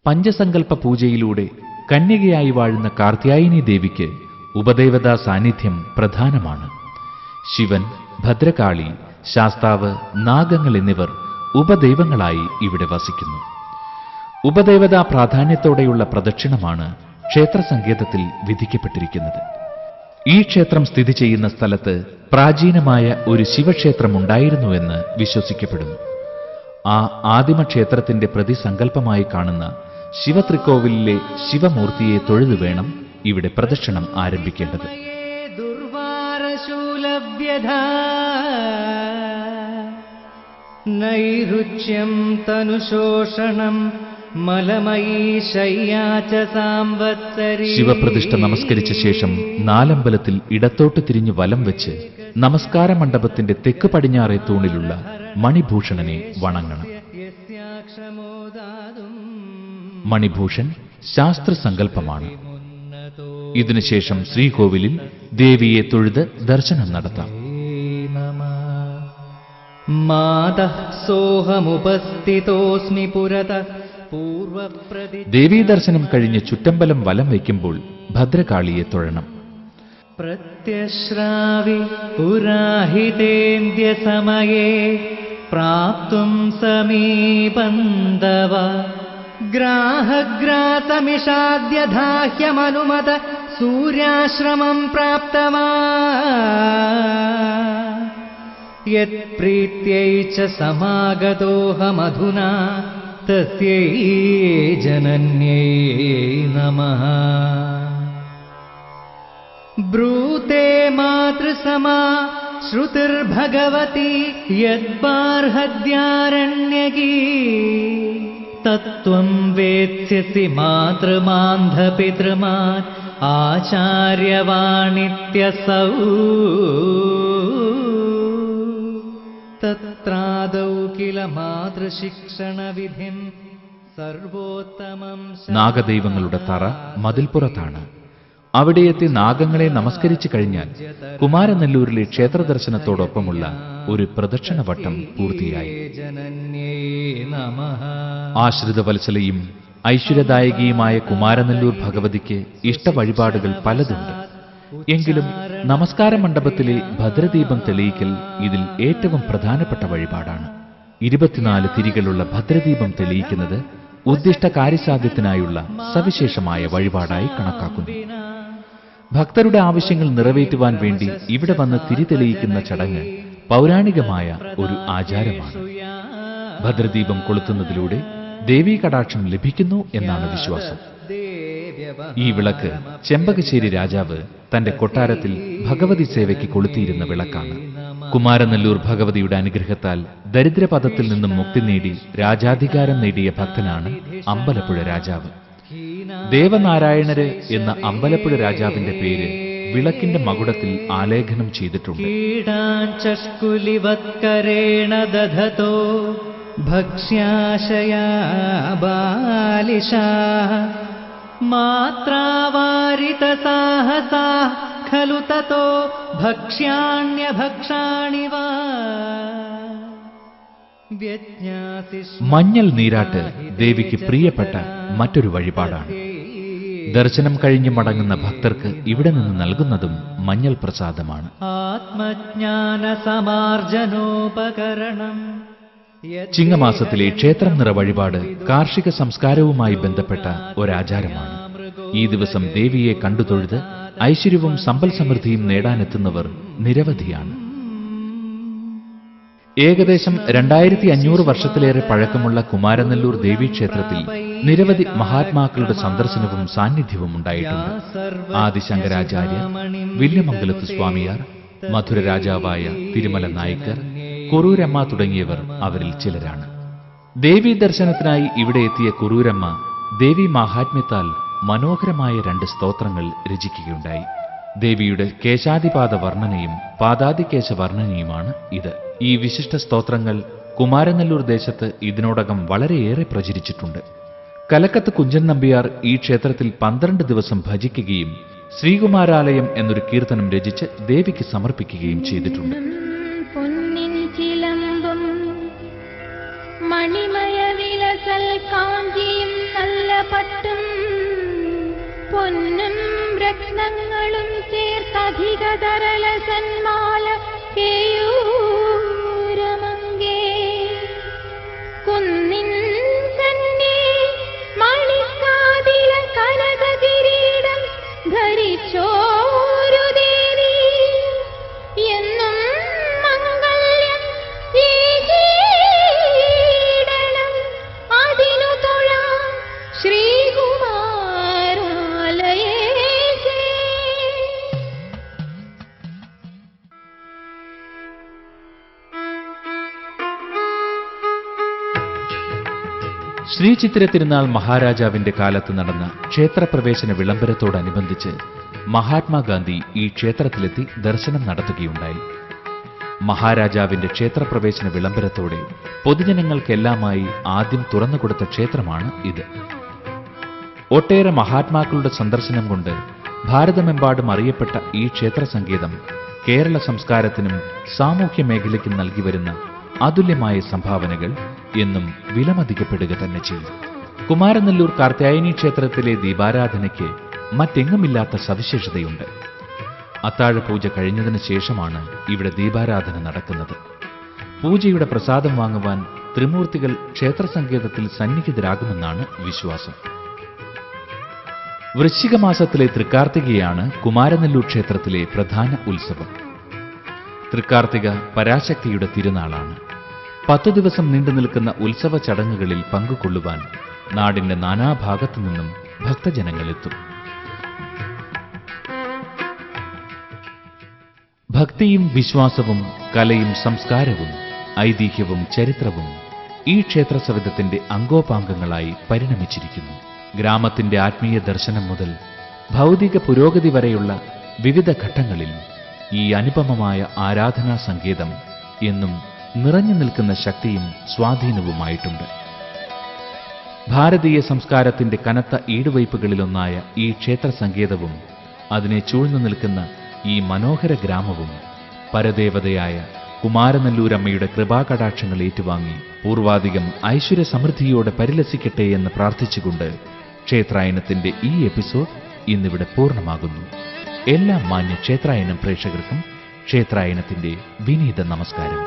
പഞ്ചസങ്കല്പ പൂജയിലൂടെ കന്യകയായി വാഴുന്ന കാർത്യായനി ദേവിക്ക് ഉപദേവതാ സാന്നിധ്യം പ്രധാനമാണ്. ശിവൻ, ഭദ്രകാളി, ശാസ്താവ്, നാഗങ്ങൾ എന്നിവർ ഉപദൈവങ്ങളായി ഇവിടെ വസിക്കുന്നു. ഉപദേവതാ പ്രാധാന്യത്തോടെയുള്ള പ്രദക്ഷിണമാണ് ക്ഷേത്രസങ്കേതത്തിൽ വിധിക്കപ്പെട്ടിരിക്കുന്നത്. ഈ ക്ഷേത്രം സ്ഥിതി ചെയ്യുന്ന സ്ഥലത്ത് പ്രാചീനമായ ഒരു ശിവക്ഷേത്രമുണ്ടായിരുന്നുവെന്ന് വിശ്വസിക്കപ്പെടുന്നു. ആ ആദിമക്ഷേത്രത്തിന്റെ പ്രതിസങ്കല്പമായി കാണുന്ന ശിവത്രിക്കോവിലിലെ ശിവമൂർത്തിയെ തൊഴുതു വേണം ഇവിടെ പ്രദക്ഷിണം ആരംഭിക്കേണ്ടത്. നൈരുച്യം തനുശോഷണം മലമയീ ശയ്യാച സാംവത്സരീ. ശിവപ്രതിഷ്ഠ നമസ്കരിച്ച ശേഷം നാലമ്പലത്തിൽ ഇടത്തോട്ട് തിരിഞ്ഞു വലം വെച്ച് നമസ്കാര മണ്ഡപത്തിന്റെ തെക്ക് പടിഞ്ഞാറേ തൂണിലുള്ള മണിഭൂഷണനെ വണങ്ങണം. മണിഭൂഷൺ ശാസ്ത്രസങ്കല്പമാണ്. ഇതിനുശേഷം ശ്രീകോവിലിൽ ദേവിയെ തൊഴുത് ദർശനം നടത്താം. മാതഃ സോഹമുപസ്ഥിതോസ്മി പുരതഃ. ദേവീദർശനം കഴിഞ്ഞ് ചുറ്റമ്പലം വലം വയ്ക്കുമ്പോൾ ഭദ്രകാളിയെ തൊഴണം. പ്രത്യശ്രാവി പുരാഹിതേന്ദ്യ സമയേ പ്രാപ്തും സമീപന്തവ ഗ്രാഹഗ്രാസമിഷാദ്യധാഹ്യമനുമത സൂര്യാശ്രമം പ്രാപ്തവാ യത്പ്രീത്यै ച സമാഗതോഹമധുനാ തസ്യൈ ജനന്യൈ നമഃ. ബ്രൂതേ മാതൃസമാ ശ്രുതിർഭഗവതി യദ്ബാർഹദ്യാരണ്യകീ തത്വം വേത്സ്യസി മാതൃമാന്ധപിതൃമാൻ ആചാര്യവാണിത്യസൗ തത്രാദൗ കില മാതൃശിക്ഷണവിധിം സർവോത്തമം. നാഗദൈവങ്ങളുടെ തറ മതിൽപ്പുറത്താണ്. അവിടെയെത്തി നാഗങ്ങളെ നമസ്കരിച്ചു കഴിഞ്ഞാൽ കുമാരനെല്ലൂരിലെ ക്ഷേത്രദർശനത്തോടൊപ്പമുള്ള ഒരു പ്രദക്ഷിണവട്ടം പൂർത്തിയായി. ആശ്രിതവത്സലയും ഐശ്വര്യദായകിയുമായ കുമാരനെല്ലൂർ ഭഗവതിക്ക് ഇഷ്ടവഴിപാടുകൾ പലതുണ്ട്. എങ്കിലും നമസ്കാര മണ്ഡപത്തിലെ ഭദ്രദീപം തെളിയിക്കൽ ഇതിൽ ഏറ്റവും പ്രധാനപ്പെട്ട വഴിപാടാണ്. 24 തിരികളുള്ള ഭദ്രദീപം തെളിയിക്കുന്നത് ഉദ്ദിഷ്ട കാര്യസാധ്യത്തിനായുള്ള സവിശേഷമായ വഴിപാടായി കണക്കാക്കുന്നു. ഭക്തരുടെ ആവശ്യങ്ങൾ നിറവേറ്റുവാൻ വേണ്ടി ഇവിടെ വന്ന് തിരി തെളിയിക്കുന്ന ചടങ്ങ് പൗരാണികമായ ഒരു ആചാരമാണ്. ഭദ്രദീപം കൊളുത്തുന്നതിലൂടെ ദേവീ കടാക്ഷം ലഭിക്കുന്നു എന്നാണ് വിശ്വാസം. ഈ വിളക്ക് ചെമ്പകശ്ശേരി രാജാവ് തന്റെ കൊട്ടാരത്തിൽ ഭഗവതി സേവയ്ക്ക് കൊളുത്തിയിരുന്ന വിളക്കാണ്. കുമാരനെല്ലൂർ ഭഗവതിയുടെ അനുഗ്രഹത്താൽ ദരിദ്രപദത്തിൽ നിന്നും മുക്തി നേടി രാജാധികാരം നേടിയ ഭക്തനാണ് അമ്പലപ്പുഴ രാജാവ്. ദേവനാരായണര് എന്ന അമ്പലപ്പുഴ രാജാവിന്റെ പേര് വിളക്കിന്റെ മകുടത്തിൽ ആലേഖനം ചെയ്തിട്ടുണ്ട്. മാത്രാവാരിതസാഹസാ ഖലു തതോ ഭക്ഷ്യാണ്യഭക്ഷാണി വാ. മഞ്ഞൾ നീരാട്ട് ദേവിക്ക് പ്രിയപ്പെട്ട മറ്റൊരു വഴിപാടാണ്. ദർശനം കഴിഞ്ഞ് മടങ്ങുന്ന ഭക്തർക്ക് ഇവിടെ നിന്ന് നൽകുന്നതും മഞ്ഞൾ പ്രസാദമാണ്. ആത്മജ്ഞാന സമാർജനോപകരണം. ചിങ്ങമാസത്തിലെ ക്ഷേത്രം നിറ വഴിപാട് കാർഷിക സംസ്കാരവുമായി ബന്ധപ്പെട്ട ഒരാചാരമാണ്. ഈ ദിവസം ദേവിയെ കണ്ടു തൊഴുത് ഐശ്വര്യവും സമ്പൽ സമൃദ്ധിയും നേടാനെത്തുന്നവർ നിരവധിയാണ്. ഏകദേശം 2500 വർഷത്തിലേറെ പഴക്കമുള്ള കുമാരനെല്ലൂർ ദേവീക്ഷേത്രത്തിൽ നിരവധി മഹാത്മാക്കളുടെ സന്ദർശനവും സാന്നിധ്യവും ഉണ്ടായിട്ടുണ്ട്. ആദിശങ്കരാചാര്യർ, വില്യമംഗലത്ത് സ്വാമിയാർ, മധുര രാജാവായ തിരുമല നായ്ക്കർ, കുറൂരമ്മ തുടങ്ങിയവർ അവരിൽ ചിലരാണ്. ദേവീ ദർശനത്തിനായി ഇവിടെ എത്തിയ കുറൂരമ്മ ദേവീ മാഹാത്മ്യത്താൽ മനോഹരമായ 2 സ്തോത്രങ്ങൾ രചിക്കുകയുണ്ടായി. ദേവിയുടെ കേശാദിപാദ വർണ്ണനയും പാദാദികേശ വർണ്ണനയുമാണ് ഇത്. ഈ വിശിഷ്ട സ്തോത്രങ്ങൾ കുമാരനെല്ലൂർ ദേശത്ത് ഇതിനോടകം വളരെയേറെ പ്രചരിച്ചിട്ടുണ്ട്. കലക്കത്ത് കുഞ്ചൻ നമ്പ്യാർ ഈ ക്ഷേത്രത്തിൽ 12 ദിവസം ഭജിക്കുകയും ശ്രീകുമാരാലയം എന്നൊരു കീർത്തനം രചിച്ച് ദേവിക്ക് സമർപ്പിക്കുകയും ചെയ്തിട്ടുണ്ട്. മണിമയ വിലസൽ കാഞ്ചിയും നല്ല പൊന്നും രത്നങ്ങളും ചേർത്തധിക തരള സന്മാല കേയൂരമങ്കേ കുന്നിൻ തന്നെ മണിക്കാതില കനക കിരീടം ധരിച്ചോരു ദേവി എന്നും മംഗല്യം ഏകീടണം അതിനു തൊഴാം ശ്രീകുമാരാലയേ. ശ്രീചിത്തിര തിരുനാൾ മഹാരാജാവിന്റെ കാലത്ത് നടന്ന ക്ഷേത്രപ്രവേശന വിളംബരത്തോടനുബന്ധിച്ച് മഹാത്മാഗാന്ധി ഈ ക്ഷേത്രത്തിലെത്തി ദർശനം നടത്തുകയുണ്ടായി. മഹാരാജാവിന്റെ ക്ഷേത്രപ്രവേശന വിളംബരത്തോടെ പൊതുജനങ്ങൾക്കെല്ലാമായി ആദ്യം തുറന്നുകൊടുത്ത ക്ഷേത്രമാണ് ഇത്. ഒട്ടേറെ മഹാത്മാക്കളുടെ സന്ദർശനം കൊണ്ട് ഭാരതമെമ്പാടും അറിയപ്പെട്ട ഈ ക്ഷേത്ര സങ്കേതം കേരള സംസ്കാരത്തിനും സാമൂഹ്യ മേഖലയ്ക്കും നൽകി വരുന്ന അതുല്യമായ സംഭാവനകൾ എന്നും വിലമതിക്കപ്പെടുക തന്നെ ചെയ്യും. കുമാരനെല്ലൂർ കാർത്യായനി ക്ഷേത്രത്തിലെ ദീപാരാധനയ്ക്ക് മറ്റെങ്ങുമില്ലാത്ത സവിശേഷതയുണ്ട്. അത്താഴപൂജ കഴിഞ്ഞതിന് ശേഷമാണ് ഇവിടെ ദീപാരാധന നടക്കുന്നത്. പൂജയുടെ പ്രസാദം വാങ്ങുവാൻ ത്രിമൂർത്തികൾ ക്ഷേത്രസങ്കേതത്തിൽ സന്നിഹിതരാകുമെന്നാണ് വിശ്വാസം. വൃശ്ചിക മാസത്തിലെ തൃക്കാർത്തികയാണ് കുമാരനെല്ലൂർ ക്ഷേത്രത്തിലെ പ്രധാന ഉത്സവം. തൃക്കാർത്തിക പരാശക്തിയുടെ തിരുനാളാണ്. 10 ദിവസം നീണ്ടു നിൽക്കുന്ന ഉത്സവ ചടങ്ങുകളിൽ പങ്കുകൊള്ളുവാൻ നാടിന്റെ നാനാഭാഗത്തു നിന്നും ഭക്തജനങ്ങളെത്തും. ഭക്തിയും വിശ്വാസവും കലയും സംസ്കാരവും ഐതിഹ്യവും ചരിത്രവും ഈ ക്ഷേത്രസവിധത്തിന്റെ അംഗോപാംഗങ്ങളായി പരിണമിച്ചിരിക്കുന്നു. ഗ്രാമത്തിന്റെ ആത്മീയ ദർശനം മുതൽ ഭൗതിക പുരോഗതി വരെയുള്ള വിവിധ ഘട്ടങ്ങളിൽ ഈ അനുപമമായ ആരാധനാ സങ്കേതം എന്നും നിറഞ്ഞു നിൽക്കുന്ന ശക്തിയും സ്വാധീനവുമായിട്ടുണ്ട്. ഭാരതീയ സംസ്കാരത്തിന്റെ കനത്ത ഈടുവയ്പുകളിലൊന്നായ ഈ ക്ഷേത്ര സങ്കേതവും അതിനെ ചൂഴ്ന്നു നിൽക്കുന്ന ഈ മനോഹര ഗ്രാമവും പരദേവതയായ കുമാരനെല്ലൂരമ്മയുടെ കൃപാകടാക്ഷങ്ങൾ ഏറ്റുവാങ്ങി പൂർവാധികം ഐശ്വര്യ സമൃദ്ധിയോടെ പരിലസിക്കട്ടെ എന്ന് പ്രാർത്ഥിച്ചുകൊണ്ട് ക്ഷേത്രായനത്തിന്റെ ഈ എപ്പിസോഡ് ഇന്നിവിടെ പൂർണ്ണമാകുന്നു. എല്ലാ മാന്യ ക്ഷേത്രായനം പ്രേക്ഷകർക്കും ക്ഷേത്രായനത്തിന്റെ വിനീത നമസ്കാരം.